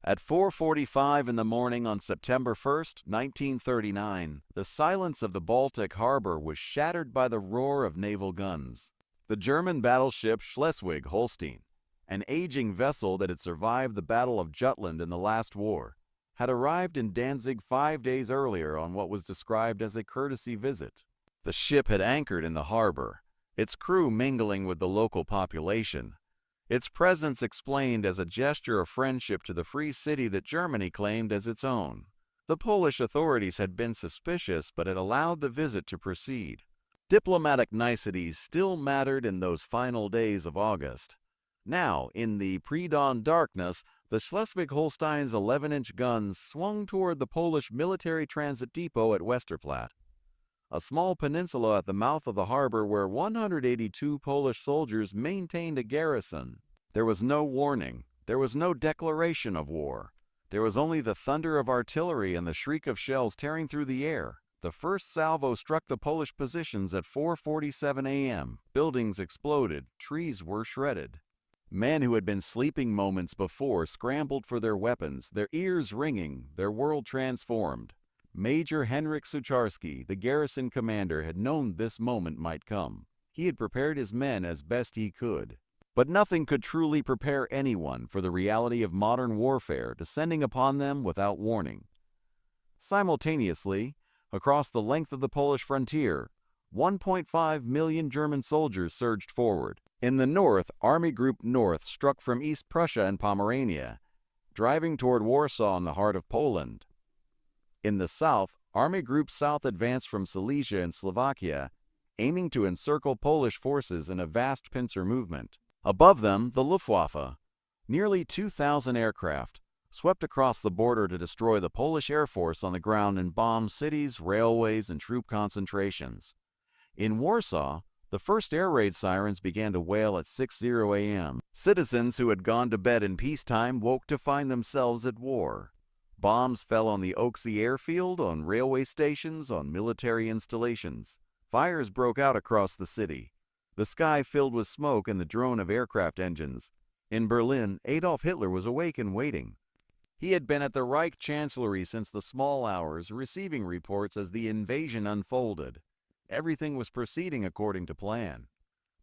At 4:45 in the morning on September 1st, 1939, the silence of the Baltic harbor was shattered by the roar of naval guns. The German battleship Schleswig-Holstein, an aging vessel that had survived the Battle of Jutland in the last war, had arrived in Danzig 5 days earlier on what was described as a courtesy visit. The ship had anchored in the harbor, its crew mingling with the local population, its presence explained as a gesture of friendship to the free city that Germany claimed as its own. The Polish authorities had been suspicious but had allowed the visit to proceed. Diplomatic niceties still mattered in those final days of August. Now, in the pre-dawn darkness, the Schleswig-Holstein's 11-inch guns swung toward the Polish military transit depot at Westerplatte, a small peninsula at the mouth of the harbor where 182 Polish soldiers maintained a garrison. There was no warning. There was no declaration of war. There was only the thunder of artillery and the shriek of shells tearing through the air. The first salvo struck the Polish positions at 4:47 a.m. Buildings exploded. Trees were shredded. Men who had been sleeping moments before scrambled for their weapons, their ears ringing, their world transformed. Major Henryk Sucharski, the garrison commander, had known this moment might come. He had prepared his men as best he could. But nothing could truly prepare anyone for the reality of modern warfare descending upon them without warning. Simultaneously, across the length of the Polish frontier, 1.5 million German soldiers surged forward. In the north, Army Group North struck from East Prussia and Pomerania, driving toward Warsaw in the heart of Poland. In the south, Army Group South advanced from Silesia and Slovakia, aiming to encircle Polish forces in a vast pincer movement. Above them, the Luftwaffe, nearly 2,000 aircraft, swept across the border to destroy the Polish Air Force on the ground and bomb cities, railways, and troop concentrations. In Warsaw, the first air raid sirens began to wail at 6:00 a.m. Citizens who had gone to bed in peacetime woke to find themselves at war. Bombs fell on the Oaksey airfield, on railway stations, on military installations. Fires broke out across the city. The sky filled with smoke and the drone of aircraft engines. In Berlin, Adolf Hitler was awake and waiting. He had been at the Reich Chancellery since the small hours, receiving reports as the invasion unfolded. Everything was proceeding according to plan.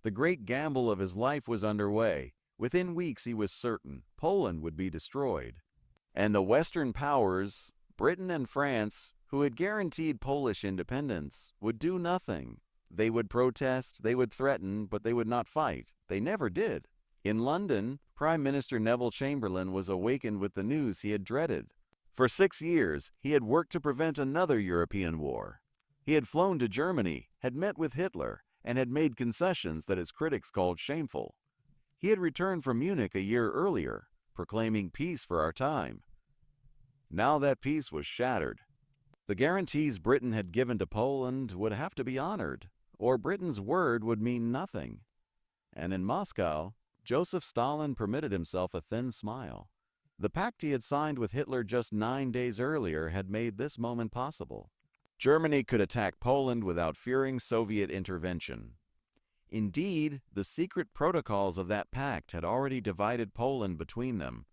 The great gamble of his life was underway. Within weeks, he was certain, Poland would be destroyed. And the Western powers, Britain and France, who had guaranteed Polish independence, would do nothing. They would protest, they would threaten, but they would not fight. They never did. In London, Prime Minister Neville Chamberlain was awakened with the news he had dreaded. For 6 years, he had worked to prevent another European war. He had flown to Germany, had met with Hitler, and had made concessions that his critics called shameful. He had returned from Munich a year earlier, proclaiming peace for our time. Now that peace was shattered. The guarantees Britain had given to Poland would have to be honored, or Britain's word would mean nothing. And in Moscow, Joseph Stalin permitted himself a thin smile. The pact he had signed with Hitler just 9 days earlier had made this moment possible. Germany could attack Poland without fearing Soviet intervention. Indeed, the secret protocols of that pact had already divided Poland between them.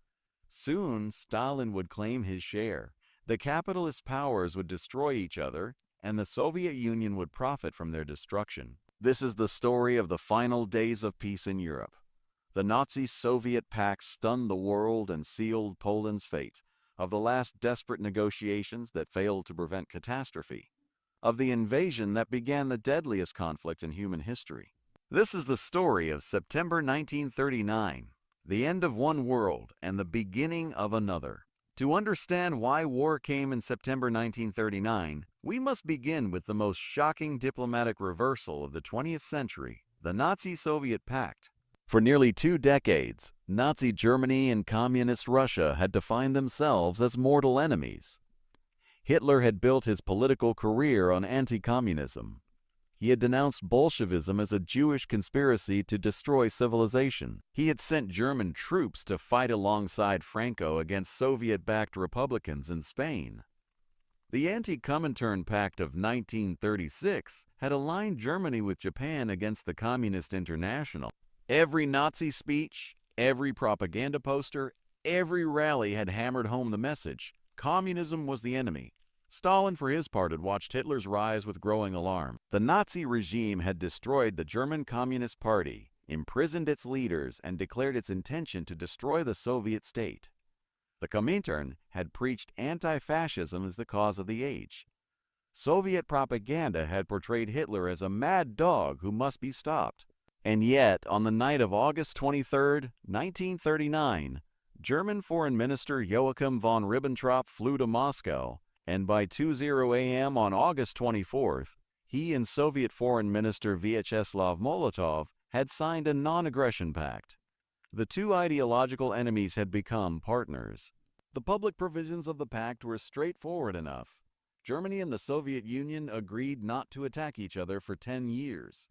Soon, Stalin would claim his share. The capitalist powers would destroy each other, and the Soviet Union would profit from their destruction. This is the story of the final days of peace in Europe. The Nazi-Soviet Pact stunned the world and sealed Poland's fate, of the last desperate negotiations that failed to prevent catastrophe, of the invasion that began the deadliest conflict in human history. This is the story of September 1939, the end of one world and the beginning of another. To understand why war came in September 1939, we must begin with the most shocking diplomatic reversal of the 20th century, the Nazi-Soviet Pact. For nearly 2 decades, Nazi Germany and Communist Russia had defined themselves as mortal enemies. Hitler had built his political career on anti-communism. He had denounced Bolshevism as a Jewish conspiracy to destroy civilization. He had sent German troops to fight alongside Franco against Soviet-backed republicans in Spain. The Anti-Comintern Pact of 1936 had aligned Germany with Japan against the Communist International. Every Nazi speech, every propaganda poster, Every rally had hammered home the message: communism was the enemy. Stalin, for his part, had watched Hitler's rise with growing alarm. The Nazi regime had destroyed the German Communist Party, imprisoned its leaders, and declared its intention to destroy the Soviet state. The Comintern had preached anti-fascism as the cause of the age. Soviet propaganda had portrayed Hitler as a mad dog who must be stopped. And yet, on the night of August 23, 1939, German Foreign Minister Joachim von Ribbentrop flew to Moscow, and by 2:00 a.m. on August 24th, he and Soviet Foreign Minister Vyacheslav Molotov had signed a non-aggression pact. The two ideological enemies had become partners. The public provisions of the pact were straightforward enough. Germany and the Soviet Union agreed not to attack each other for 10 years.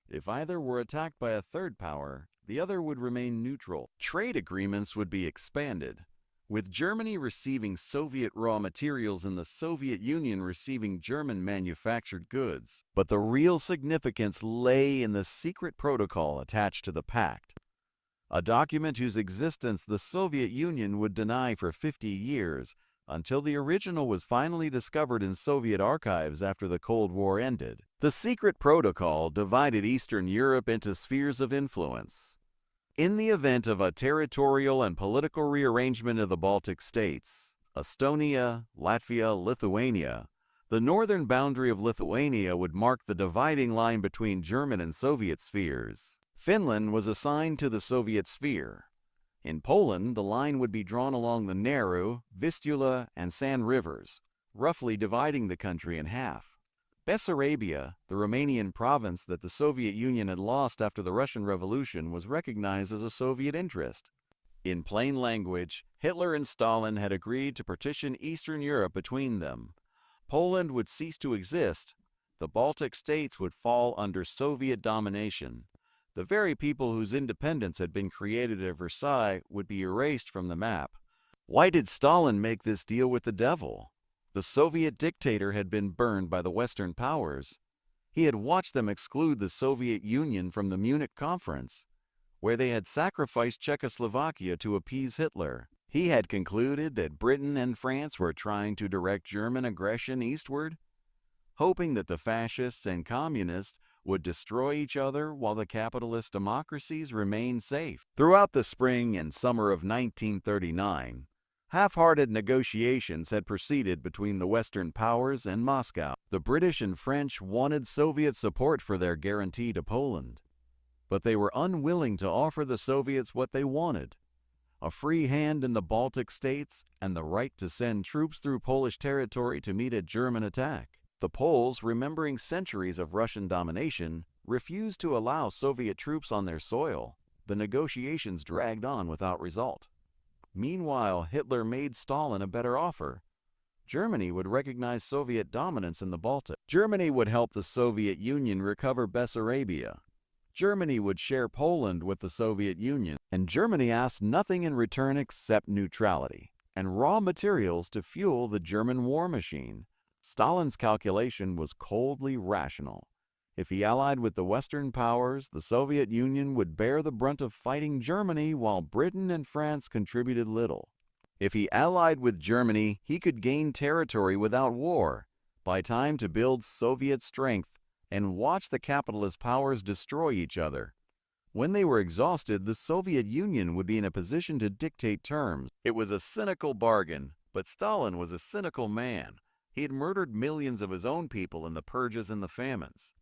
If either were attacked by a third power, the other would remain neutral. Trade agreements would be expanded, with Germany receiving Soviet raw materials and the Soviet Union receiving German manufactured goods. But the real significance lay in the secret protocol attached to the pact, a document whose existence the Soviet Union would deny for 50 years, until the original was finally discovered in Soviet archives after the Cold War ended. The secret protocol divided Eastern Europe into spheres of influence. In the event of a territorial and political rearrangement of the Baltic states, Estonia, Latvia, Lithuania, the northern boundary of Lithuania would mark the dividing line between German and Soviet spheres. Finland was assigned to the Soviet sphere. In Poland, the line would be drawn along the Narew, Vistula, and San rivers, roughly dividing the country in half. Bessarabia, the Romanian province that the Soviet Union had lost after the Russian Revolution, was recognized as a Soviet interest. In plain language, Hitler and Stalin had agreed to partition Eastern Europe between them. Poland would cease to exist. The Baltic states would fall under Soviet domination. The very people whose independence had been created at Versailles would be erased from the map. Why did Stalin make this deal with the devil? The Soviet dictator had been burned by the Western powers. He had watched them exclude the Soviet Union from the Munich Conference, where they had sacrificed Czechoslovakia to appease Hitler. He had concluded that Britain and France were trying to direct German aggression eastward, hoping that the fascists and communists would destroy each other while the capitalist democracies remained safe. Throughout the spring and summer of 1939, half-hearted negotiations had proceeded between the Western powers and Moscow. The British and French wanted Soviet support for their guarantee to Poland, but they were unwilling to offer the Soviets what they wanted: a free hand in the Baltic states and the right to send troops through Polish territory to meet a German attack. The Poles, remembering centuries of Russian domination, refused to allow Soviet troops on their soil. The negotiations dragged on without result. Meanwhile, Hitler made Stalin a better offer. Germany would recognize Soviet dominance in the Baltic. Germany would help the Soviet Union recover Bessarabia. Germany would share Poland with the Soviet Union. And Germany asked nothing in return except neutrality and raw materials to fuel the German war machine. Stalin's calculation was coldly rational. If he allied with the Western powers, the Soviet Union would bear the brunt of fighting Germany while Britain and France contributed little. If he allied with Germany, he could gain territory without war, buy time to build Soviet strength, and watch the capitalist powers destroy each other. When they were exhausted, the Soviet Union would be in a position to dictate terms. It was a cynical bargain, but Stalin was a cynical man. He had murdered millions of his own people in the purges and the famines.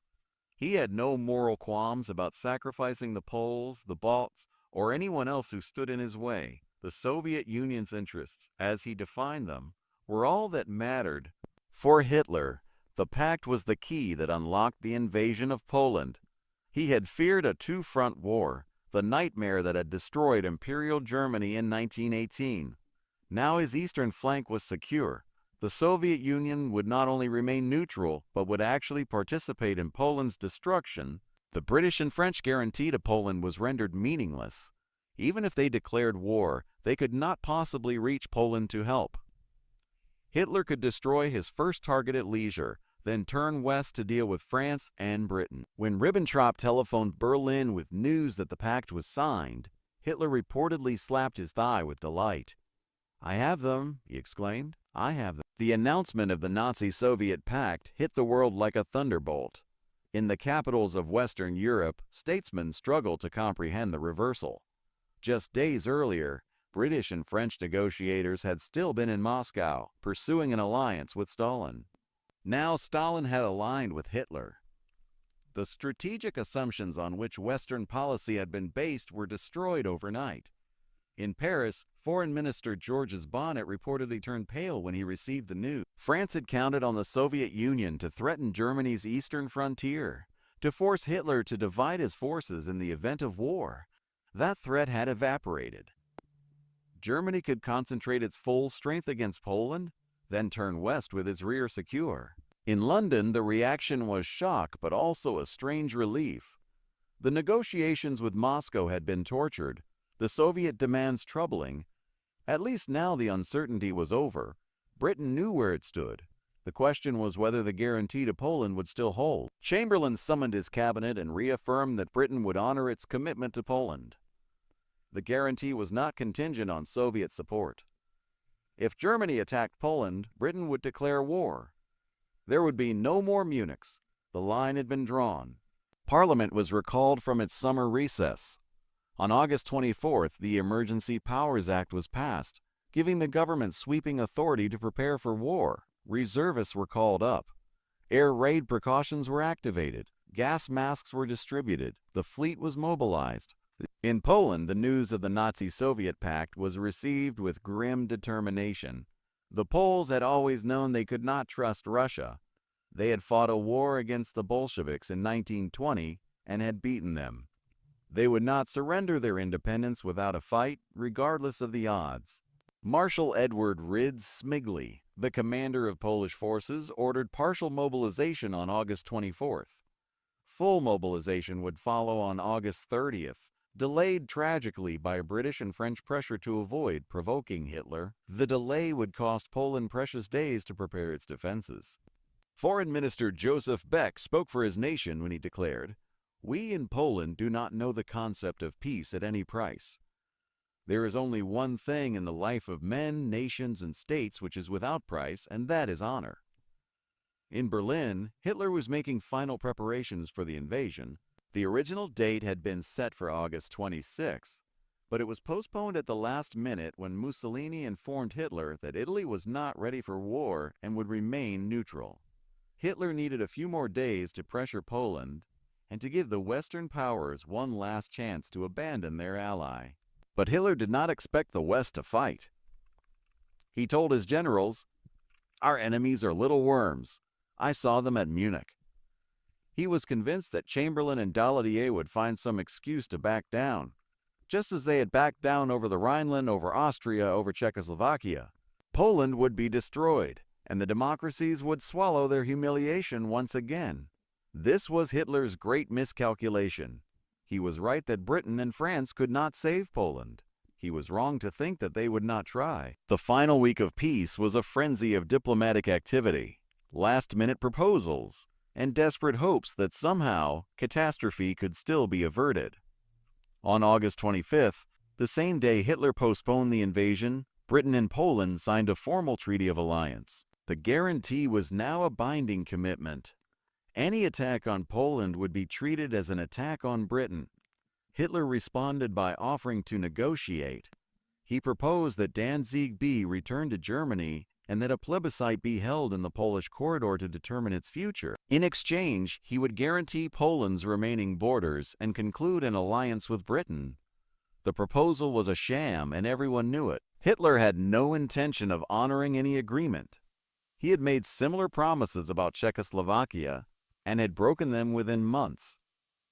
He had no moral qualms about sacrificing the Poles, the Balts, or anyone else who stood in his way. The Soviet Union's interests, as he defined them, were all that mattered. For Hitler, the pact was the key that unlocked the invasion of Poland. He had feared a two-front war, the nightmare that had destroyed Imperial Germany in 1918. Now his eastern flank was secure. The Soviet Union would not only remain neutral, but would actually participate in Poland's destruction. The British and French guarantee to Poland was rendered meaningless. Even if they declared war, they could not possibly reach Poland to help. Hitler could destroy his first target at leisure, then turn west to deal with France and Britain. When Ribbentrop telephoned Berlin with news that the pact was signed, Hitler reportedly slapped his thigh with delight. "I have them," he exclaimed. "I have them." The announcement of the Nazi-Soviet Pact hit the world like a thunderbolt. In the capitals of Western Europe, statesmen struggled to comprehend the reversal. Just days earlier, British and French negotiators had still been in Moscow, pursuing an alliance with Stalin. Now Stalin had aligned with Hitler. The strategic assumptions on which Western policy had been based were destroyed overnight. In Paris, Foreign Minister Georges Bonnet reportedly turned pale when he received the news. France had counted on the Soviet Union to threaten Germany's eastern frontier, to force Hitler to divide his forces in the event of war. That threat had evaporated. Germany could concentrate its full strength against Poland, then turn west with its rear secure. In London, the reaction was shock, but also a strange relief. The negotiations with Moscow had been tortured, the Soviet demands troubling. At least now the uncertainty was over. Britain knew where it stood. The question was whether the guarantee to Poland would still hold. Chamberlain summoned his cabinet and reaffirmed that Britain would honor its commitment to Poland. The guarantee was not contingent on Soviet support. If Germany attacked Poland, Britain would declare war. There would be no more Munichs. The line had been drawn. Parliament was recalled from its summer recess. On August 24th, the Emergency Powers Act was passed, giving the government sweeping authority to prepare for war. Reservists were called up. Air raid precautions were activated. Gas masks were distributed. The fleet was mobilized. In Poland, the news of the Nazi-Soviet Pact was received with grim determination. The Poles had always known they could not trust Russia. They had fought a war against the Bolsheviks in 1920 and had beaten them. They would not surrender their independence without a fight, regardless of the odds. Marshal Edward Rydz-Śmigły, the commander of Polish forces, ordered partial mobilization on August 24th. Full mobilization would follow on August 30th, delayed tragically by British and French pressure to avoid provoking Hitler. The delay would cost Poland precious days to prepare its defenses. Foreign Minister Joseph Beck spoke for his nation when he declared, "We in Poland do not know the concept of peace at any price. There is only one thing in the life of men, nations, and states which is without price, and that is honor." In Berlin, Hitler was making final preparations for the invasion. The original date had been set for August 26th, but it was postponed at the last minute when Mussolini informed Hitler that Italy was not ready for war and would remain neutral. Hitler needed a few more days to pressure Poland and to give the Western powers one last chance to abandon their ally. But Hitler did not expect the West to fight. He told his generals, "Our enemies are little worms. I saw them at Munich." He was convinced that Chamberlain and Daladier would find some excuse to back down, just as they had backed down over the Rhineland, over Austria, over Czechoslovakia. Poland would be destroyed, and the democracies would swallow their humiliation once again. This was Hitler's great miscalculation. He was right that Britain and France could not save Poland. He was wrong to think that they would not try. The final week of peace was a frenzy of diplomatic activity, last-minute proposals, and desperate hopes that somehow catastrophe could still be averted. On August 25th, the same day Hitler postponed the invasion, Britain and Poland signed a formal treaty of alliance. The guarantee was now a binding commitment. Any attack on Poland would be treated as an attack on Britain. Hitler responded by offering to negotiate. He proposed that Danzig be returned to Germany and that a plebiscite be held in the Polish corridor to determine its future. In exchange, he would guarantee Poland's remaining borders and conclude an alliance with Britain. The proposal was a sham, and everyone knew it. Hitler had no intention of honoring any agreement. He had made similar promises about Czechoslovakia and had broken them within months.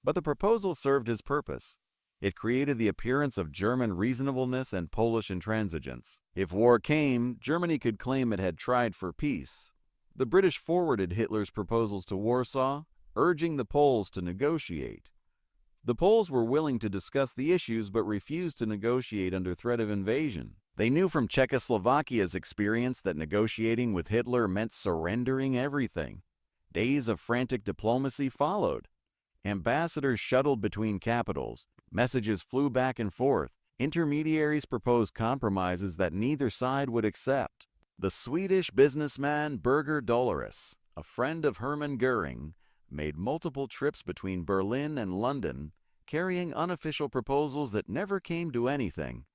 But the proposal served his purpose. It created the appearance of German reasonableness and Polish intransigence. If war came, Germany could claim it had tried for peace. The British forwarded Hitler's proposals to Warsaw, urging the Poles to negotiate. The Poles were willing to discuss the issues but refused to negotiate under threat of invasion. They knew from Czechoslovakia's experience that negotiating with Hitler meant surrendering everything. Days of frantic diplomacy followed. Ambassadors shuttled between capitals. Messages flew back and forth. Intermediaries proposed compromises that neither side would accept. The Swedish businessman Birger Dolores, a friend of Hermann Göring, made multiple trips between Berlin and London, carrying unofficial proposals that never came to anything.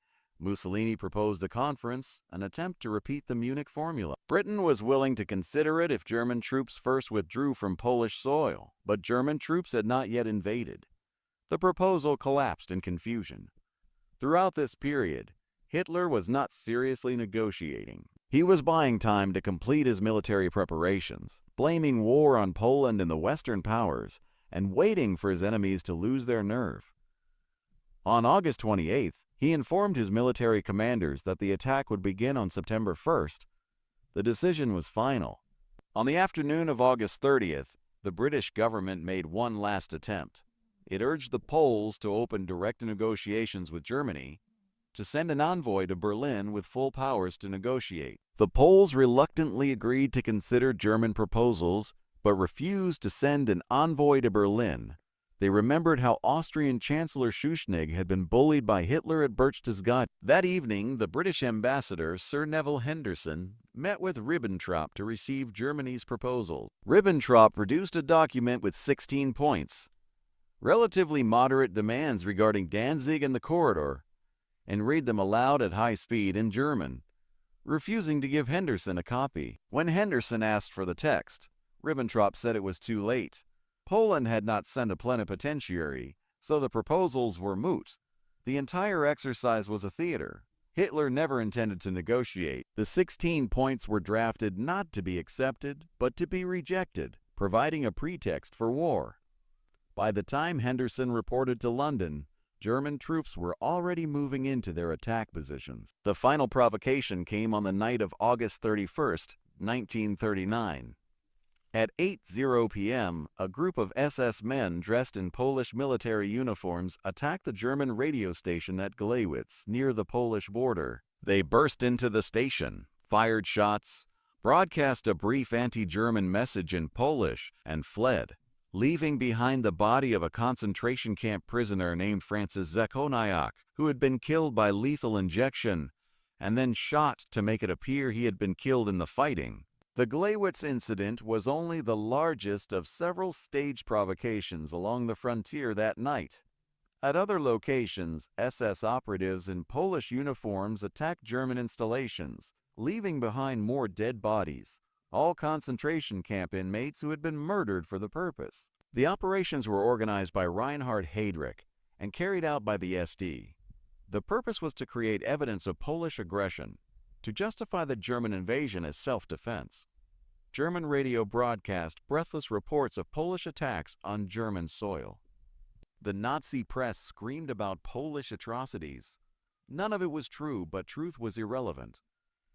Mussolini proposed a conference, an attempt to repeat the Munich formula. Britain was willing to consider it if German troops first withdrew from Polish soil, but German troops had not yet invaded. The proposal collapsed in confusion. Throughout this period, Hitler was not seriously negotiating. He was buying time to complete his military preparations, blaming war on Poland and the Western powers, and waiting for his enemies to lose their nerve. On August 28th, he informed his military commanders that the attack would begin on September 1st. The decision was final. On the afternoon of August 30th, the British government made one last attempt. It urged the Poles to open direct negotiations with Germany, to send an envoy to Berlin with full powers to negotiate. The Poles reluctantly agreed to consider German proposals, but refused to send an envoy to Berlin. They remembered how Austrian Chancellor Schuschnigg had been bullied by Hitler at Berchtesgaden. That evening, the British ambassador, Sir Neville Henderson, met with Ribbentrop to receive Germany's proposals. Ribbentrop produced a document with 16 points, relatively moderate demands regarding Danzig and the corridor, and read them aloud at high speed in German, refusing to give Henderson a copy. When Henderson asked for the text, Ribbentrop said it was too late. Poland had not sent a plenipotentiary, so the proposals were moot. The entire exercise was a theater. Hitler never intended to negotiate. The 16 points were drafted not to be accepted, but to be rejected, providing a pretext for war. By the time Henderson reported to London, German troops were already moving into their attack positions. The final provocation came on the night of August 31st, 1939. At 8:00 p.m., a group of SS men dressed in Polish military uniforms attacked the German radio station at Gleiwitz, near the Polish border. They burst into the station, fired shots, broadcast a brief anti-German message in Polish, and fled, leaving behind the body of a concentration camp prisoner named Francis Zechoniak, who had been killed by lethal injection, and then shot to make it appear he had been killed in the fighting. The Gleiwitz incident was only the largest of several staged provocations along the frontier that night. At other locations, SS operatives in Polish uniforms attacked German installations, leaving behind more dead bodies, all concentration camp inmates who had been murdered for the purpose. The operations were organized by Reinhard Heydrich and carried out by the SD. The purpose was to create evidence of Polish aggression, to justify the German invasion as self-defense. German radio broadcast breathless reports of Polish attacks on German soil. The Nazi press screamed about Polish atrocities. None of it was true, but truth was irrelevant.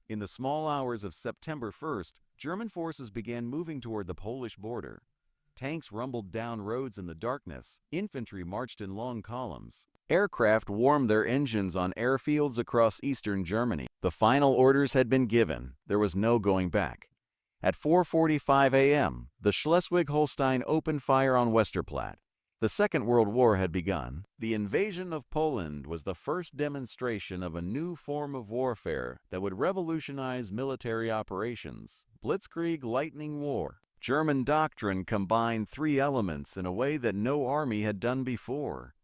In the small hours of September 1st, German forces began moving toward the Polish border. Tanks rumbled down roads in the darkness. Infantry marched in long columns. Aircraft warmed their engines on airfields across eastern Germany. The final orders had been given. There was no going back. At 4:45 a.m., the Schleswig-Holstein opened fire on Westerplatte. The Second World War had begun. The invasion of Poland was the first demonstration of a new form of warfare that would revolutionize military operations: Blitzkrieg lightning war. German doctrine combined three elements in a way that no army had done before: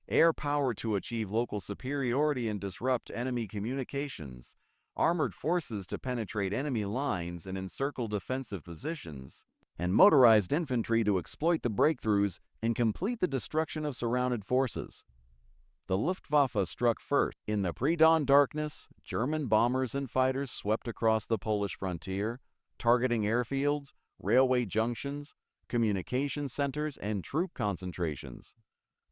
air power to achieve local superiority and disrupt enemy communications, armored forces to penetrate enemy lines and encircle defensive positions, and motorized infantry to exploit the breakthroughs and complete the destruction of surrounded forces. The Luftwaffe struck first. In the pre-dawn darkness, German bombers and fighters swept across the Polish frontier, targeting airfields, railway junctions, communication centers, and troop concentrations.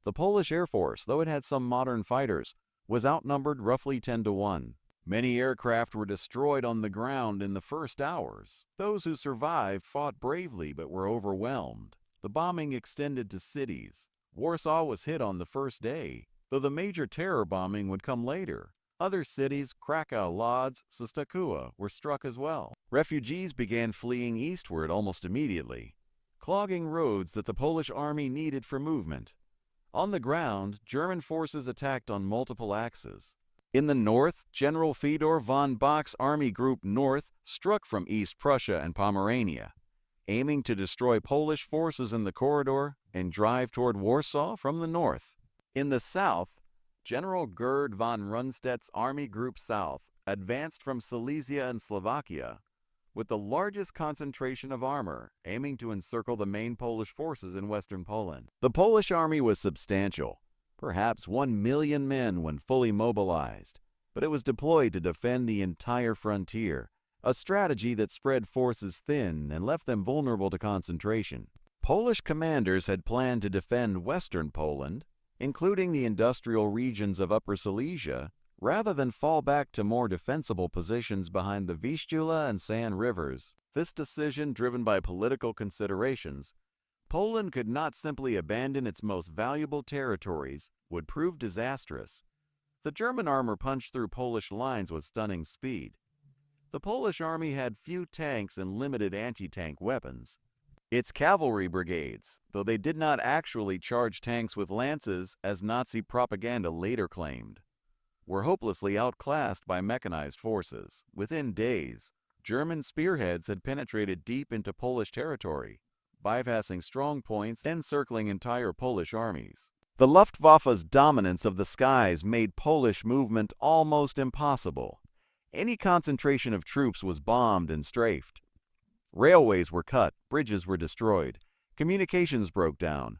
The Polish Air Force, though it had some modern fighters, was outnumbered roughly 10-1. Many aircraft were destroyed on the ground in the first hours. Those who survived fought bravely but were overwhelmed. The bombing extended to cities. Warsaw was hit on the first day, though the major terror bombing would come later. Other cities, Krakow, Lodz, Częstochowa, were struck as well. Refugees began fleeing eastward almost immediately, clogging roads that the Polish army needed for movement. On the ground, German forces attacked on multiple axes. In the north, General Fedor von Bock's Army Group North struck from East Prussia and Pomerania, aiming to destroy Polish forces in the corridor and drive toward Warsaw from the north. In the south, General Gerd von Rundstedt's Army Group South advanced from Silesia and Slovakia, with the largest concentration of armor, aiming to encircle the main Polish forces in western Poland. The Polish army was substantial, perhaps 1 million men when fully mobilized, but it was deployed to defend the entire frontier, a strategy that spread forces thin and left them vulnerable to concentration. Polish commanders had planned to defend western Poland, including the industrial regions of Upper Silesia, rather than fall back to more defensible positions behind the Vistula and San rivers. This decision, driven by political considerations, Poland could not simply abandon its most valuable territories, would prove disastrous. The German armor punched through Polish lines with stunning speed. The Polish army had few tanks and limited anti-tank weapons. Its cavalry brigades, though they did not actually charge tanks with lances, as Nazi propaganda later claimed, were hopelessly outclassed by mechanized forces. Within days, German spearheads had penetrated deep into Polish territory, bypassing strong points and encircling entire Polish armies. The Luftwaffe's dominance of the skies made Polish movement almost impossible. Any concentration of troops was bombed and strafed. Railways were cut, bridges were destroyed, communications broke down.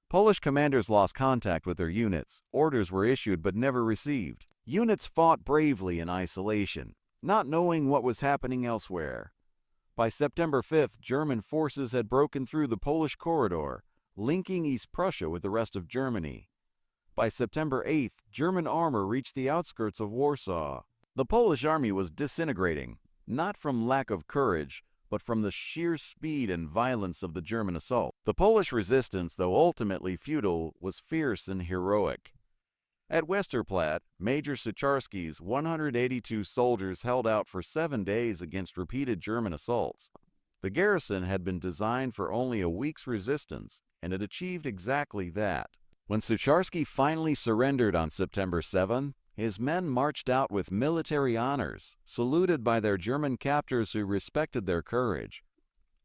Polish commanders lost contact with their units. Orders were issued but never received. Units fought bravely in isolation, not knowing what was happening elsewhere. By September 5th, German forces had broken through the Polish corridor, linking East Prussia with the rest of Germany. By September 8th, German armor reached the outskirts of Warsaw. The Polish army was disintegrating, not from lack of courage, but from the sheer speed and violence of the German assault. The Polish resistance, though ultimately futile, was fierce and heroic. At Westerplatte, Major Sucharski's 182 soldiers held out for 7 days against repeated German assaults. The garrison had been designed for only a week's resistance, and it achieved exactly that. When Sucharski finally surrendered on September 7, his men marched out with military honors, saluted by their German captors who respected their courage.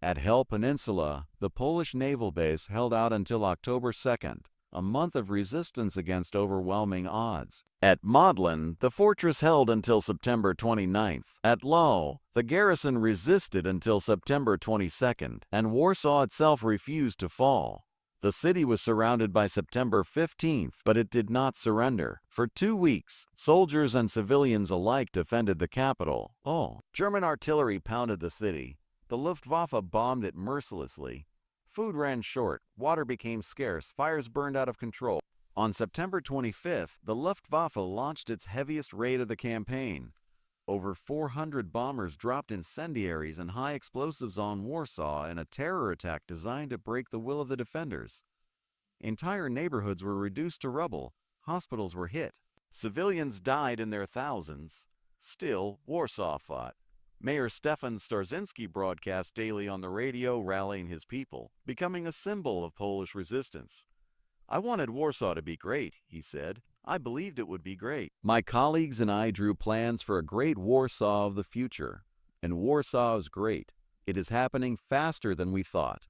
At Hel Peninsula, the Polish naval base held out until October 2nd, a month of resistance against overwhelming odds. At Modlin, the fortress held until September 29th. At Lwów, the garrison resisted until September 22nd, and Warsaw itself refused to fall. The city was surrounded by September 15th, but it did not surrender. For 2 weeks, soldiers and civilians alike defended the capital. German artillery pounded the city. The Luftwaffe bombed it mercilessly. Food ran short, water became scarce, fires burned out of control. On September 25th, the Luftwaffe launched its heaviest raid of the campaign. Over 400 bombers dropped incendiaries and high explosives on Warsaw in a terror attack designed to break the will of the defenders. Entire neighborhoods were reduced to rubble. Hospitals were hit. Civilians died in their thousands. Still, Warsaw fought. Mayor Stefan Starzyński broadcast daily on the radio, rallying his people, becoming a symbol of Polish resistance. "I wanted Warsaw to be great," he said. "I believed it would be great." My colleagues and I drew plans for a great Warsaw of the future. And Warsaw is great. It is happening faster than we thought.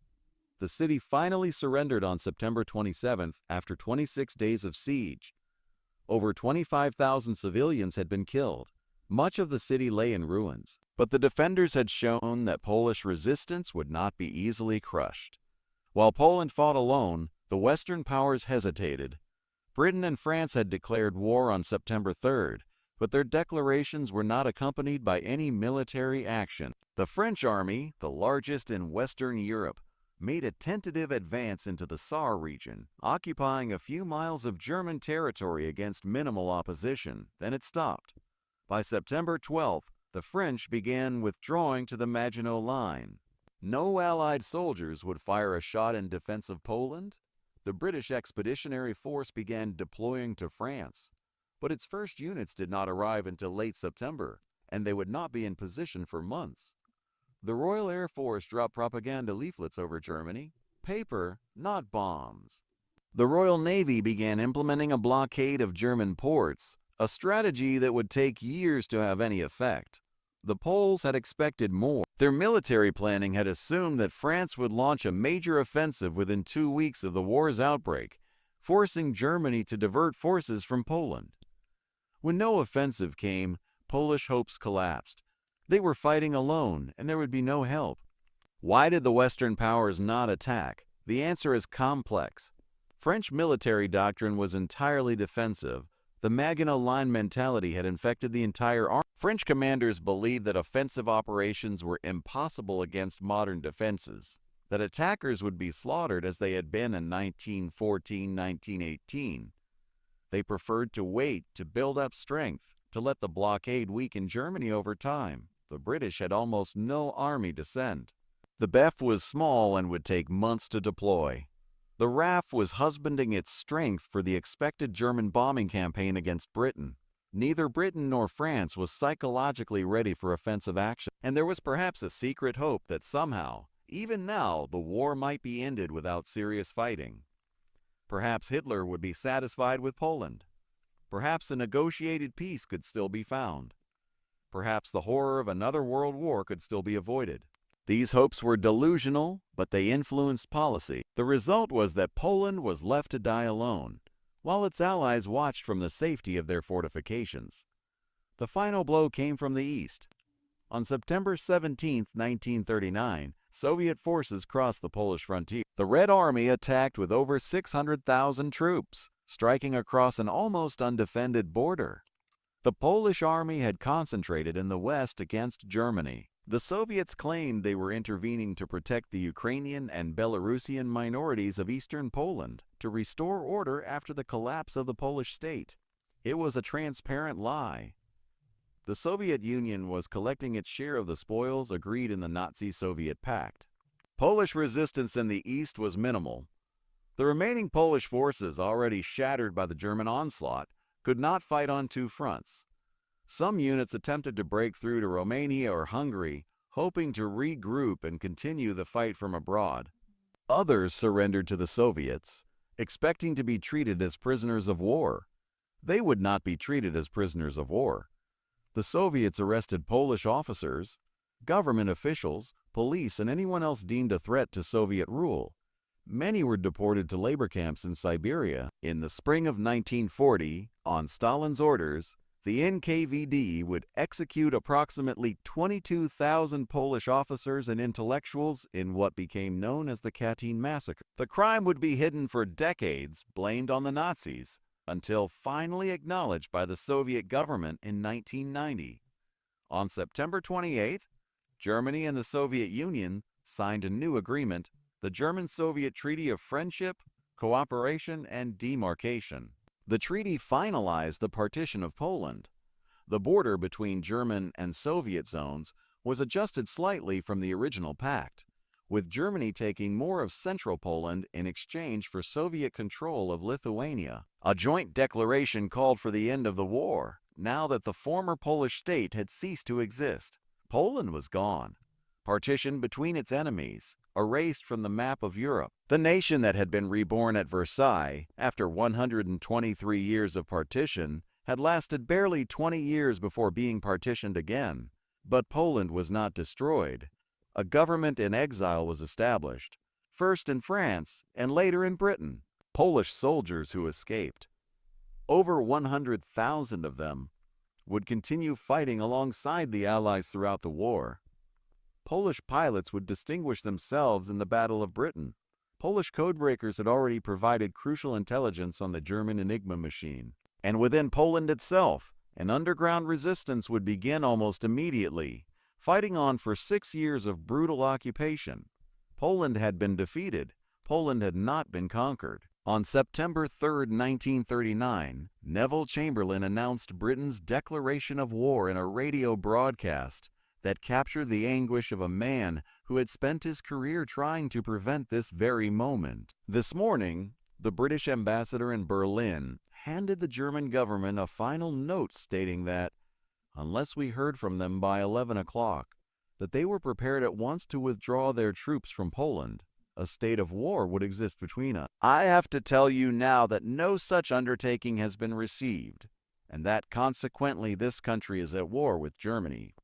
The city finally surrendered on September 27th after 26 days of siege. Over 25,000 civilians had been killed. Much of the city lay in ruins. But the defenders had shown that Polish resistance would not be easily crushed. While Poland fought alone, the Western powers hesitated. Britain and France had declared war on September 3rd, but their declarations were not accompanied by any military action. The French army, the largest in Western Europe, made a tentative advance into the Saar region, occupying a few miles of German territory against minimal opposition. Then it stopped. By September 12th, the French began withdrawing to the Maginot Line. No Allied soldiers would fire a shot in defense of Poland. The British Expeditionary Force began deploying to France, but its first units did not arrive until late September, and they would not be in position for months. The Royal Air Force dropped propaganda leaflets over Germany, paper, not bombs. The Royal Navy began implementing a blockade of German ports, a strategy that would take years to have any effect. The Poles had expected more. Their military planning had assumed that France would launch a major offensive within 2 weeks of the war's outbreak, forcing Germany to divert forces from Poland. When no offensive came, Polish hopes collapsed. They were fighting alone, and there would be no help. Why did the Western powers not attack? The answer is complex. French military doctrine was entirely defensive. The Maginot Line mentality had infected the entire army. French commanders believed that offensive operations were impossible against modern defenses, that attackers would be slaughtered as they had been in 1914-1918. They preferred to wait, to build up strength, to let the blockade weaken Germany over time. The British had almost no army to send. The BEF was small and would take months to deploy. The RAF was husbanding its strength for the expected German bombing campaign against Britain. Neither Britain nor France was psychologically ready for offensive action, and there was perhaps a secret hope that somehow, even now, the war might be ended without serious fighting. Perhaps Hitler would be satisfied with Poland. Perhaps a negotiated peace could still be found. Perhaps the horror of another world war could still be avoided. These hopes were delusional, but they influenced policy. The result was that Poland was left to die alone, while its allies watched from the safety of their fortifications. The final blow came from the east. On September 17, 1939, Soviet forces crossed the Polish frontier. The Red Army attacked with over 600,000 troops, striking across an almost undefended border. The Polish army had concentrated in the west against Germany. The Soviets claimed they were intervening to protect the Ukrainian and Belarusian minorities of eastern Poland, to restore order after the collapse of the Polish state. It was a transparent lie. The Soviet Union was collecting its share of the spoils agreed in the Nazi-Soviet Pact. Polish resistance in the east was minimal. The remaining Polish forces, already shattered by the German onslaught, could not fight on two fronts. Some units attempted to break through to Romania or Hungary, hoping to regroup and continue the fight from abroad. Others surrendered to the Soviets, expecting to be treated as prisoners of war. They would not be treated as prisoners of war. The Soviets arrested Polish officers, government officials, police, and anyone else deemed a threat to Soviet rule. Many were deported to labor camps in Siberia. In the spring of 1940, on Stalin's orders, the NKVD would execute approximately 22,000 Polish officers and intellectuals in what became known as the Katyn Massacre. The crime would be hidden for decades, blamed on the Nazis, until finally acknowledged by the Soviet government in 1990. On September 28th, Germany and the Soviet Union signed a new agreement, the German-Soviet Treaty of Friendship, Cooperation, and Demarcation. The treaty finalized the partition of Poland. The border between German and Soviet zones was adjusted slightly from the original pact, with Germany taking more of central Poland in exchange for Soviet control of Lithuania. A joint declaration called for the end of the war, now that the former Polish state had ceased to exist. Poland was gone, partitioned between its enemies, erased from the map of Europe. The nation that had been reborn at Versailles, after 123 years of partition, had lasted barely 20 years before being partitioned again. But Poland was not destroyed. A government in exile was established, first in France and later in Britain. Polish soldiers who escaped, over 100,000 of them, would continue fighting alongside the Allies throughout the war. Polish pilots would distinguish themselves in the Battle of Britain. Polish codebreakers had already provided crucial intelligence on the German Enigma machine. And within Poland itself, an underground resistance would begin almost immediately, fighting on for 6 years of brutal occupation. Poland had been defeated. Poland had not been conquered. On September 3, 1939, Neville Chamberlain announced Britain's declaration of war in a radio broadcast that captured the anguish of a man who had spent his career trying to prevent this very moment. This morning, the British ambassador in Berlin handed the German government a final note stating that, unless we heard from them by 11 o'clock, that they were prepared at once to withdraw their troops from Poland. a state of war would exist between us. I have to tell you now that no such undertaking has been received, and that consequently this country is at war with Germany."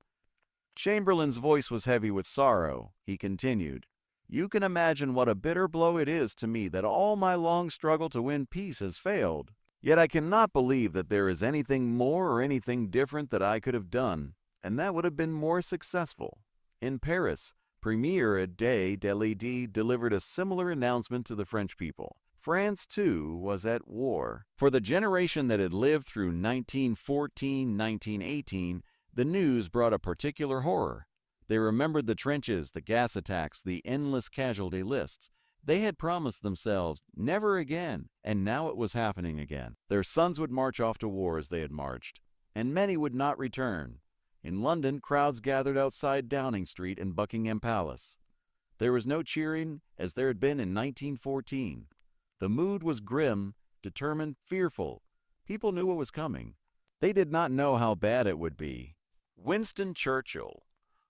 Chamberlain's voice was heavy with sorrow. He continued, "You can imagine what a bitter blow it is to me that all my long struggle to win peace has failed. Yet I cannot believe that there is anything more or anything different that I could have done, and that would have been more successful." In Paris, Premier Adé de Leyde delivered a similar announcement to the French people. France, too, was at war. For the generation that had lived through 1914-1918, the news brought a particular horror. They remembered the trenches, the gas attacks, the endless casualty lists. They had promised themselves, never again, and now it was happening again. Their sons would march off to war as they had marched, and many would not return. In London, crowds gathered outside Downing Street and Buckingham Palace. There was no cheering as there had been in 1914. The mood was grim, determined, fearful. People knew what was coming. They did not know how bad it would be. Winston Churchill,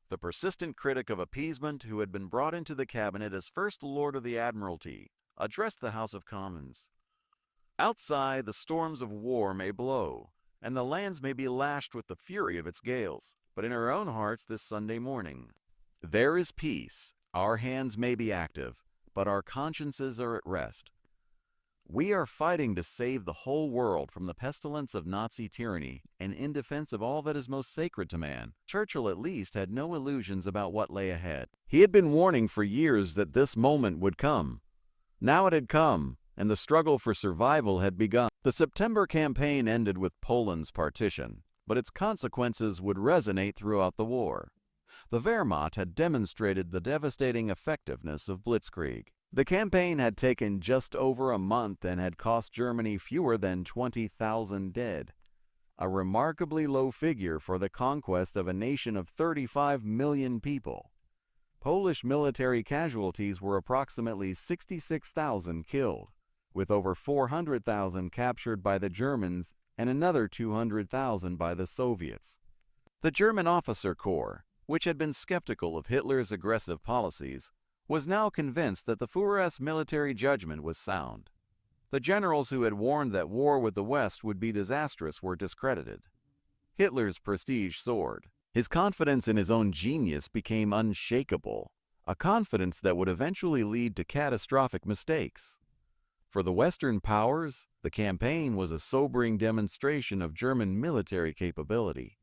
the persistent critic of appeasement who had been brought into the cabinet as First Lord of the Admiralty, addressed the House of Commons. "Outside, the storms of war may blow, and the lands may be lashed with the fury of its gales, but in our own hearts this Sunday morning, there is peace. Our hands may be active, but our consciences are at rest. We are fighting to save the whole world from the pestilence of Nazi tyranny and in defense of all that is most sacred to man." Churchill at least had no illusions about what lay ahead. He had been warning for years that this moment would come. Now it had come, and the struggle for survival had begun. The September campaign ended with Poland's partition, but its consequences would resonate throughout the war. The Wehrmacht had demonstrated the devastating effectiveness of blitzkrieg. The campaign had taken just over a month and had cost Germany fewer than 20,000 dead, a remarkably low figure for the conquest of a nation of 35 million people. Polish military casualties were approximately 66,000 killed, with over 400,000 captured by the Germans and another 200,000 by the Soviets. The German officer corps, which had been skeptical of Hitler's aggressive policies, was now convinced that the Führer's military judgment was sound. The generals who had warned that war with the West would be disastrous were discredited. Hitler's prestige soared. His confidence in his own genius became unshakable, a confidence that would eventually lead to catastrophic mistakes. For the Western powers, the campaign was a sobering demonstration of German military capability.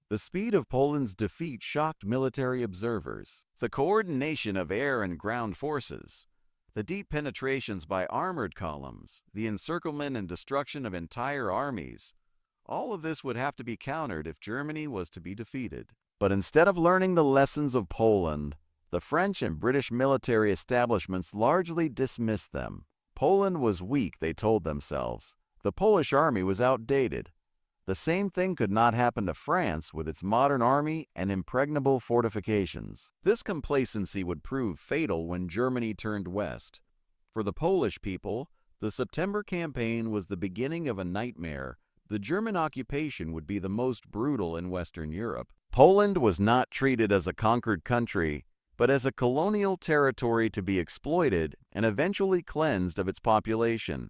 The speed of Poland's defeat shocked military observers. The coordination of air and ground forces, the deep penetrations by armored columns, the encirclement and destruction of entire armies, all of this would have to be countered if Germany was to be defeated. But instead of learning the lessons of Poland, the French and British military establishments largely dismissed them. Poland was weak, they told themselves. The Polish army was outdated. The same thing could not happen to France with its modern army and impregnable fortifications. This complacency would prove fatal when Germany turned west. For the Polish people, the September campaign was the beginning of a nightmare. The German occupation would be the most brutal in Western Europe. Poland was not treated as a conquered country, but as a colonial territory to be exploited and eventually cleansed of its population.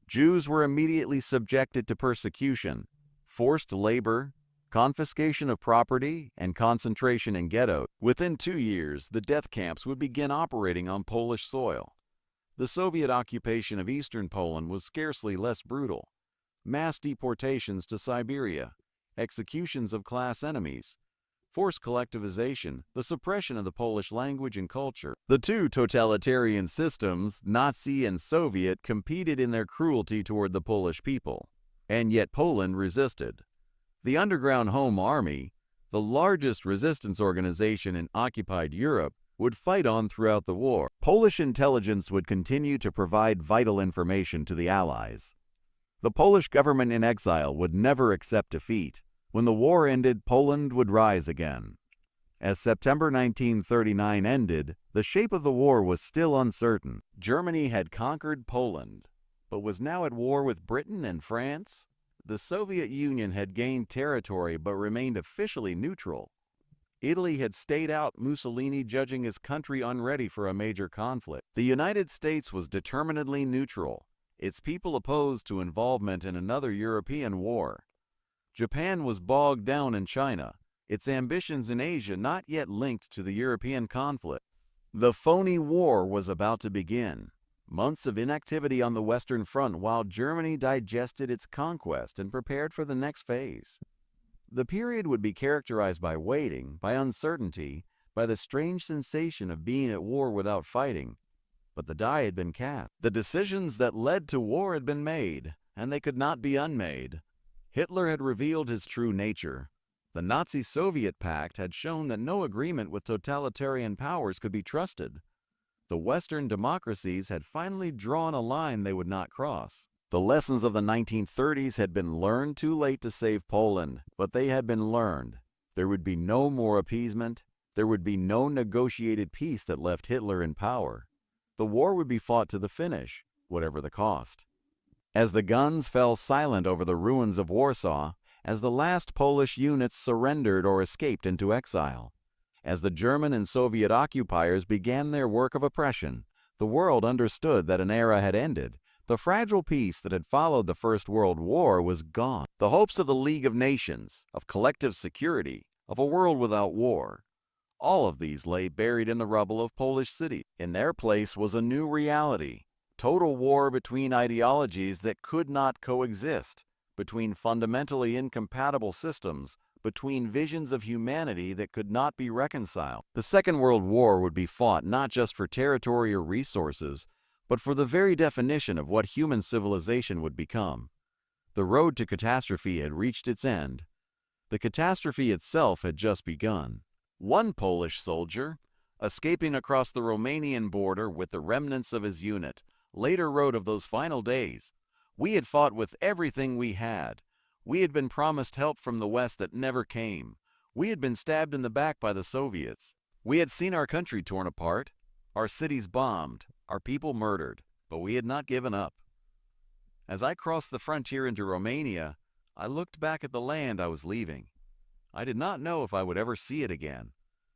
Jews were immediately subjected to persecution, forced labor, confiscation of property, and concentration in ghettos. Within 2 years, the death camps would begin operating on Polish soil. The Soviet occupation of eastern Poland was scarcely less brutal. Mass deportations to Siberia, executions of class enemies, forced collectivization, the suppression of the Polish language and culture. The two totalitarian systems, Nazi and Soviet, competed in their cruelty toward the Polish people. And yet Poland resisted. The Underground Home Army, the largest resistance organization in occupied Europe, would fight on throughout the war. Polish intelligence would continue to provide vital information to the Allies. The Polish government in exile would never accept defeat. When the war ended, Poland would rise again. As September 1939 ended, the shape of the war was still uncertain. Germany had conquered Poland, but was now at war with Britain and France. The Soviet Union had gained territory but remained officially neutral. Italy had stayed out Mussolini, judging his country unready for a major conflict. The United States was determinedly neutral, its people opposed to involvement in another European war. Japan was bogged down in China, its ambitions in Asia not yet linked to the European conflict. The phony war was about to begin. Months of inactivity on the Western Front while Germany digested its conquest and prepared for the next phase. The period would be characterized by waiting, by uncertainty, by the strange sensation of being at war without fighting. But the die had been cast. The decisions that led to war had been made, and they could not be unmade. Hitler had revealed his true nature. The Nazi-Soviet Pact had shown that no agreement with totalitarian powers could be trusted. The Western democracies had finally drawn a line they would not cross. The lessons of the 1930s had been learned too late to save Poland, but they had been learned. There would be no more appeasement. There would be no negotiated peace that left Hitler in power. The war would be fought to the finish, whatever the cost. As the guns fell silent over the ruins of Warsaw, as the last Polish units surrendered or escaped into exile, as the German and Soviet occupiers began their work of oppression, the world understood that an era had ended. The fragile peace that had followed the First World War was gone. The hopes of the League of Nations, of collective security, of a world without war, all of these lay buried in the rubble of Polish cities. In their place was a new reality, total war between ideologies that could not coexist, between fundamentally incompatible systems, between visions of humanity that could not be reconciled. The Second World War would be fought not just for territory or resources, but for the very definition of what human civilization would become. The road to catastrophe had reached its end. The catastrophe itself had just begun. One Polish soldier, escaping across the Romanian border with the remnants of his unit, later wrote of those final days, "We had fought with everything we had. We had been promised help from the West that never came. We had been stabbed in the back by the Soviets. We had seen our country torn apart, our cities bombed, our people murdered, but we had not given up." As I crossed the frontier into Romania, I looked back at the land I was leaving. I did not know if I would ever see it again.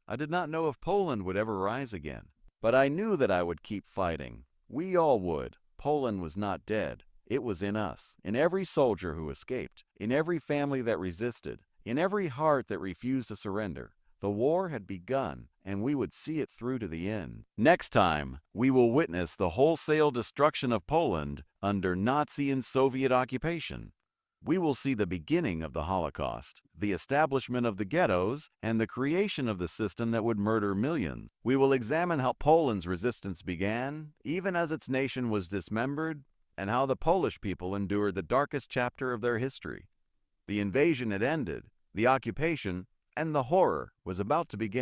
I did not know if Poland would ever rise again. But I knew that I would keep fighting. We all would. Poland was not dead. It was in us, in every soldier who escaped, in every family that resisted, in every heart that refused to surrender. The war had begun, and we would see it through to the end. Next time, we will witness the wholesale destruction of Poland under Nazi and Soviet occupation. We will see the beginning of the Holocaust, the establishment of the ghettos, and the creation of the system that would murder millions. We will examine how Poland's resistance began, even as its nation was dismembered, and how the Polish people endured the darkest chapter of their history. The invasion had ended, the occupation and the horror was about to begin.